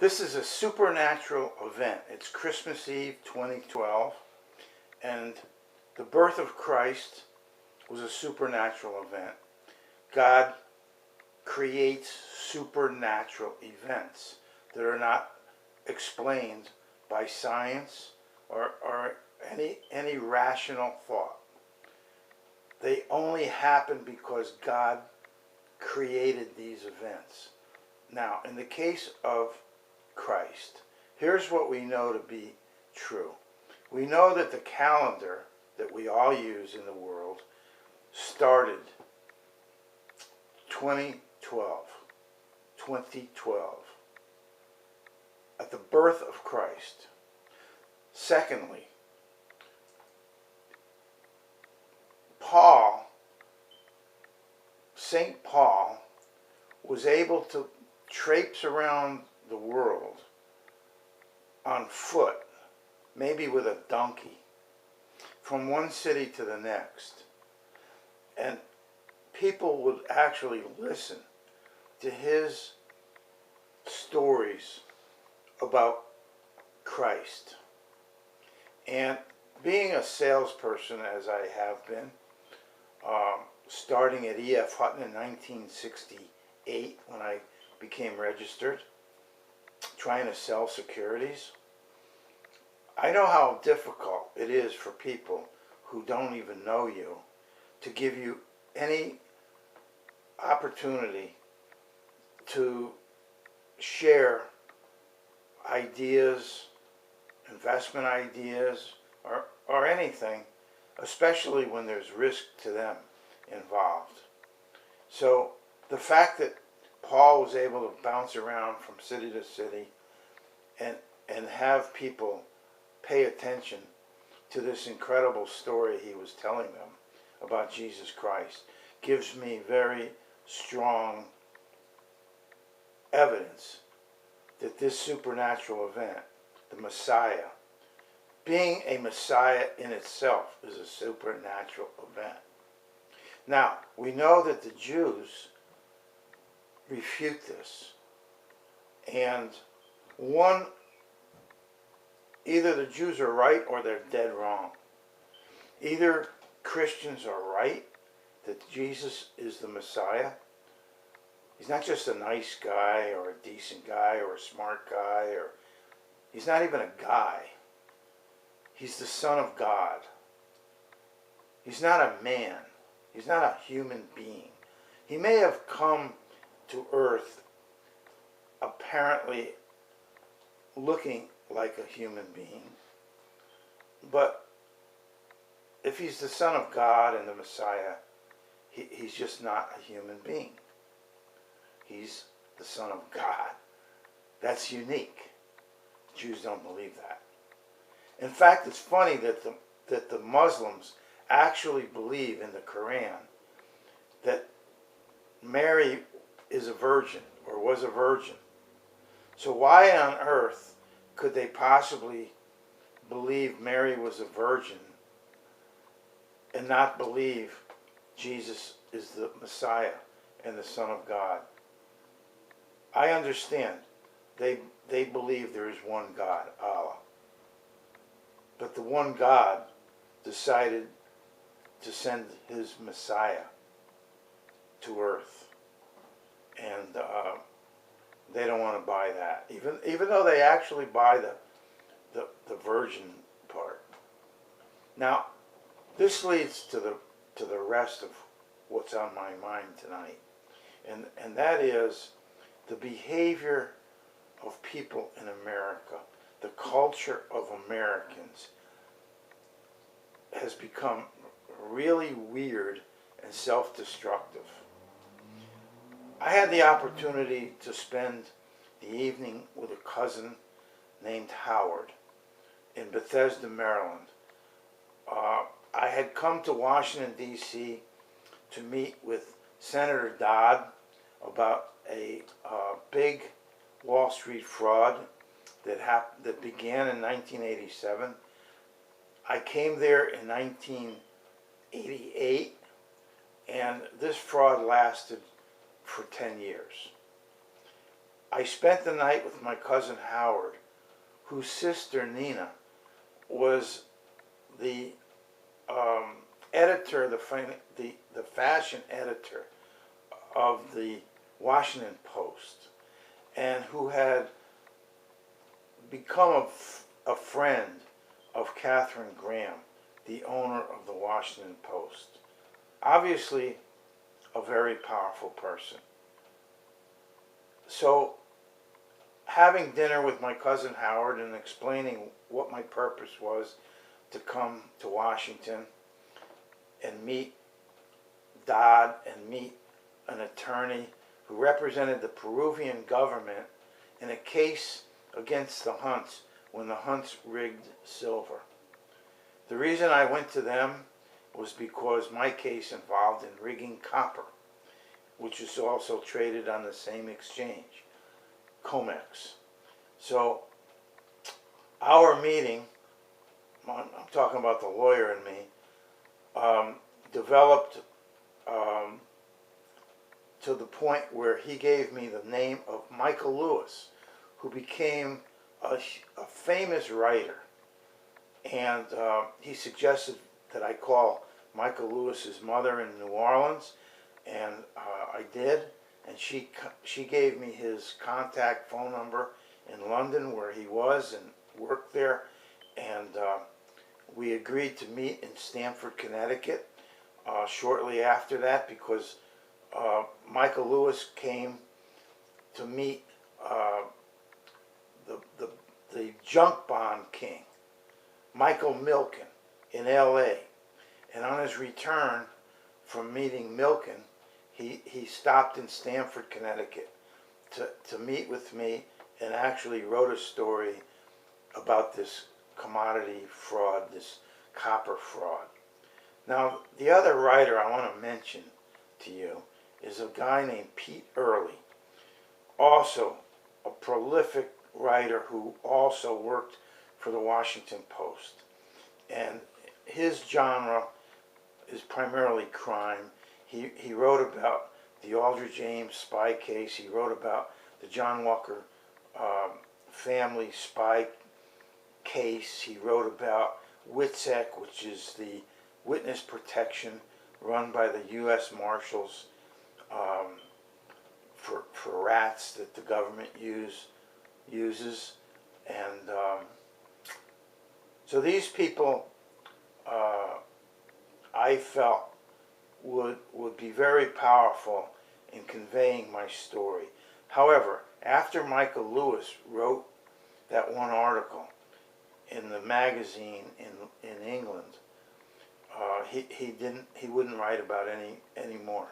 This is a supernatural event. It's Christmas Eve 2012, and the birth of Christ was a supernatural event. God creates supernatural events that are not explained by science or any rational thought. They only happen because God created these events. Now, in the case of Christ, here's what we know to be true. We know that the calendar that we all use in the world started 2012, at the birth of Christ. Secondly, St. Paul, was able to traipse around the world on foot, maybe with a donkey, from one city to the next. And people would actually listen to his stories about Christ. And being a salesperson, as I have been, starting at E.F. Hutton in 1968 when I became registered, trying to sell securities, I know how difficult it is for people who don't even know you to give you any opportunity to share ideas, investment ideas, or anything, especially when there's risk to them involved. So the fact that Paul was able to bounce around from city to city and have people pay attention to this incredible story he was telling them about Jesus Christ gives me very strong evidence that this supernatural event, the Messiah, being a Messiah in itself is a supernatural event. Now, we know that the Jews refute this. And either the Jews are right or they're dead wrong. Either Christians are right that Jesus is the Messiah. He's not just a nice guy or a decent guy or a smart guy, or he's not even a guy. He's the Son of God. He's not a man. He's not a human being. He may have come to earth apparently looking like a human being, but if he's the Son of God and the Messiah, he's just not a human being. He's the Son of God. That's unique. Jews don't believe that. In fact, it's funny that the Muslims actually believe in the Quran that Mary is a virgin or was a virgin. So why on earth could they possibly believe Mary was a virgin and not believe Jesus is the Messiah and the Son of God? I understand. They believe there is one God, Allah. But the one God decided to send his Messiah to earth. And they don't want to buy that. Even though they actually buy the virgin part. Now, this leads to the rest of what's on my mind tonight. And that is the behavior of people in America. The culture of Americans has become really weird and self-destructive. I had the opportunity to spend the evening with a cousin named Howard in Bethesda, Maryland. I had come to Washington, D.C. to meet with Senator Dodd about a big Wall Street fraud that began in 1987. I came there in 1988, and this fraud lasted for 10 years. I spent the night with my cousin Howard, whose sister Nina was the editor, the fashion editor of the Washington Post, and who had become a friend of Katharine Graham, the owner of the Washington Post. Obviously, a very powerful person. So, having dinner with my cousin Howard and explaining what my purpose was to come to Washington and meet Dodd and meet an attorney who represented the Peruvian government in a case against the Hunts when the Hunts rigged silver. The reason I went to them was because my case involved in rigging copper, which is also traded on the same exchange, COMEX. So our meeting, I'm talking about the lawyer and me, developed to the point where he gave me the name of Michael Lewis, who became a famous writer. And he suggested that I call Michael Lewis's mother in New Orleans, and I did. And she gave me his contact phone number in London, where he was and worked there. And we agreed to meet in Stamford, Connecticut shortly after that, because Michael Lewis came to meet the junk bond king, Michael Milken, in L.A. And on his return from meeting Milken, he stopped in Stamford, Connecticut to meet with me, and actually wrote a story about this commodity fraud, this copper fraud. Now, the other writer I want to mention to you is a guy named Pete Early, also a prolific writer who also worked for the Washington Post. And his genre is primarily crime. He wrote about the Aldrich Ames spy case. He wrote about the John Walker family spy case. He wrote about WITSEC, which is the witness protection run by the U.S. Marshals for rats that the government uses. And so these people, I felt, would be very powerful in conveying my story. However, after Michael Lewis wrote that one article in the magazine in England, he wouldn't write about any more.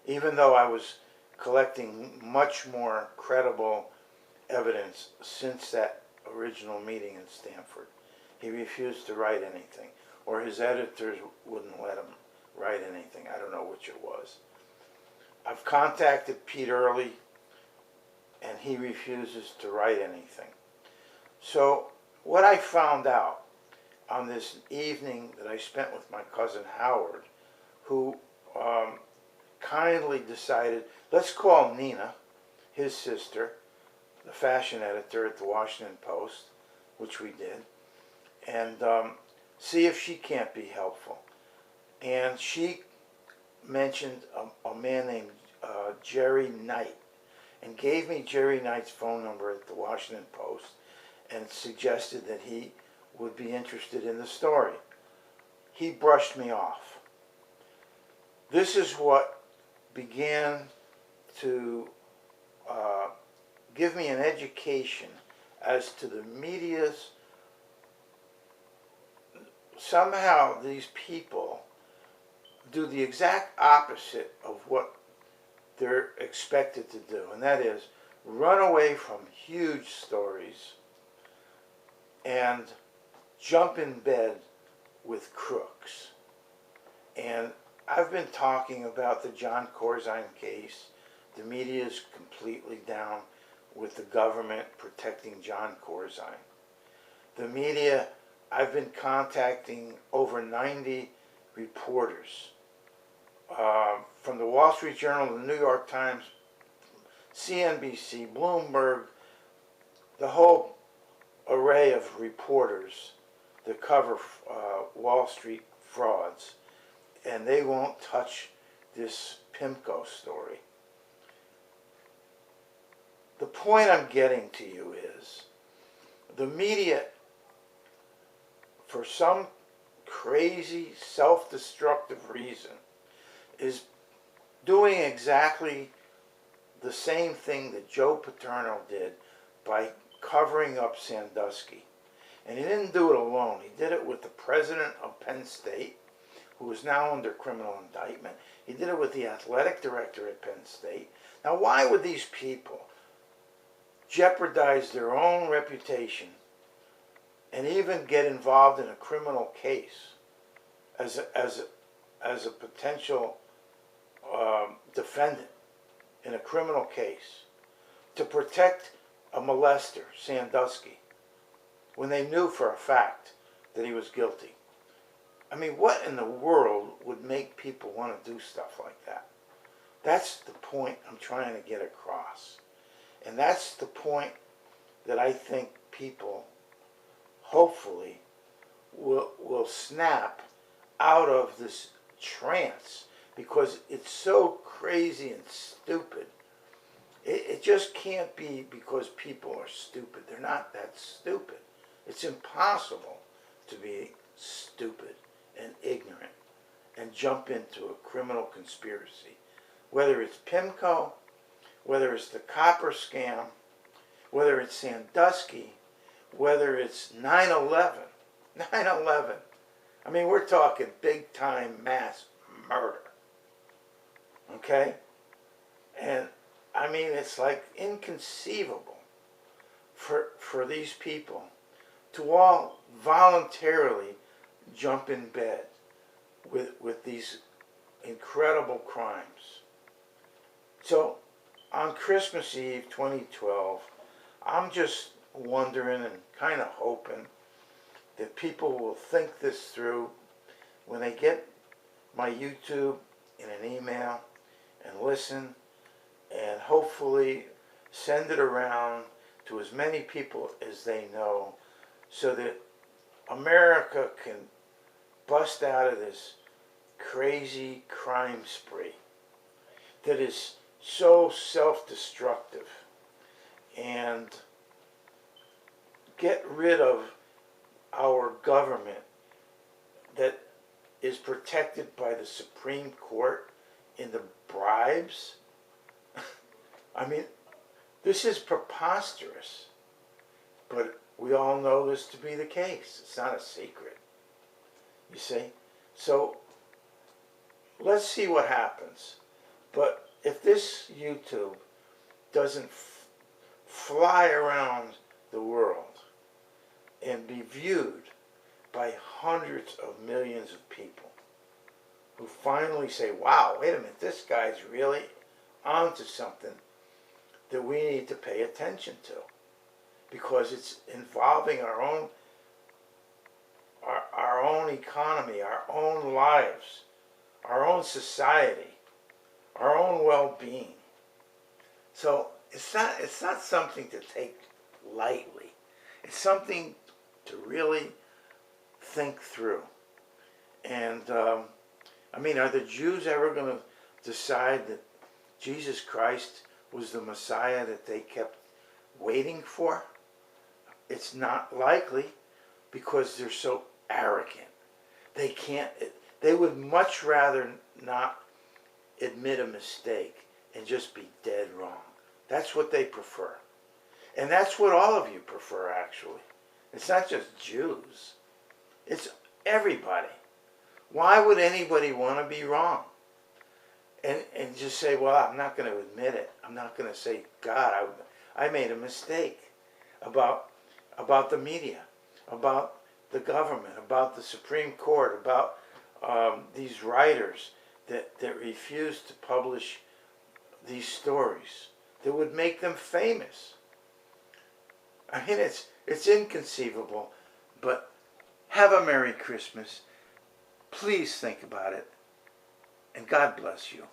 Even though I was collecting much more credible evidence since that original meeting in Stamford, he refused to write anything, or his editors wouldn't let him write anything. I don't know which it was. I've contacted Pete Early, and he refuses to write anything. So what I found out on this evening that I spent with my cousin Howard, who kindly decided, let's call Nina, his sister, the fashion editor at the Washington Post, which we did, and see if she can't be helpful. And she mentioned a man named Jerry Knight, and gave me Jerry Knight's phone number at the Washington Post, and suggested that he would be interested in the story. He brushed me off. This is what began to give me an education as to the media's. Somehow these people do the exact opposite of what they're expected to do, and that is run away from huge stories and jump in bed with crooks. And I've been talking about the John Corzine case. The media is completely down with the government protecting John Corzine. The media, I've been contacting over 90 reporters from the Wall Street Journal, the New York Times, CNBC, Bloomberg, the whole array of reporters that cover Wall Street frauds, and they won't touch this PIMCO story. The point I'm getting to you is the media, for some crazy self-destructive reason, is doing exactly the same thing that Joe Paterno did by covering up Sandusky. And he didn't do it alone. He did it with the president of Penn State, who is now under criminal indictment. He did it with the athletic director at Penn State. Now, why would these people jeopardize their own reputation and even get involved in a criminal case as a potential defendant in a criminal case to protect a molester, Sandusky, when they knew for a fact that he was guilty? I mean, what in the world would make people want to do stuff like that? That's the point I'm trying to get across. And that's the point that I think people, hopefully, will snap out of this trance, because it's so crazy and stupid. It just can't be because people are stupid. They're not that stupid. It's impossible to be stupid and ignorant and jump into a criminal conspiracy. Whether it's PIMCO, whether it's the copper scam, whether it's Sandusky, whether it's 9/11. 9/11. I mean, we're talking big time mass murder. Okay? And I mean, it's like inconceivable for these people to all voluntarily jump in bed with these incredible crimes. So on Christmas Eve 2012, I'm just wondering and kind of hoping that people will think this through when they get my YouTube in an email and listen, and hopefully send it around to as many people as they know, so that America can bust out of this crazy crime spree that is so self-destructive, and get rid of our government that is protected by the Supreme Court in the bribes. I mean, this is preposterous, but we all know this to be the case. It's not a secret, you see. So let's see what happens. But if this YouTube doesn't fly around the world and be viewed by hundreds of millions of people who finally say, wow, wait a minute, this guy's really onto something that we need to pay attention to, because it's involving our own economy, our own lives, our own society, our own well-being. So it's not something to take lightly. It's something to really think through. And I mean, are the Jews ever going to decide that Jesus Christ was the Messiah that they kept waiting for? It's not likely, because they're so arrogant. They can't. They would much rather not admit a mistake and just be dead wrong. That's what they prefer. And that's what all of you prefer, actually. It's not just Jews. It's everybody. Why would anybody want to be wrong? And just say, well, I'm not going to admit it. I'm not going to say, God, I made a mistake about the media, about the government, about the Supreme Court, about these writers that refuse to publish these stories that would make them famous. I mean, it's inconceivable, but have a Merry Christmas. Please think about it, and God bless you.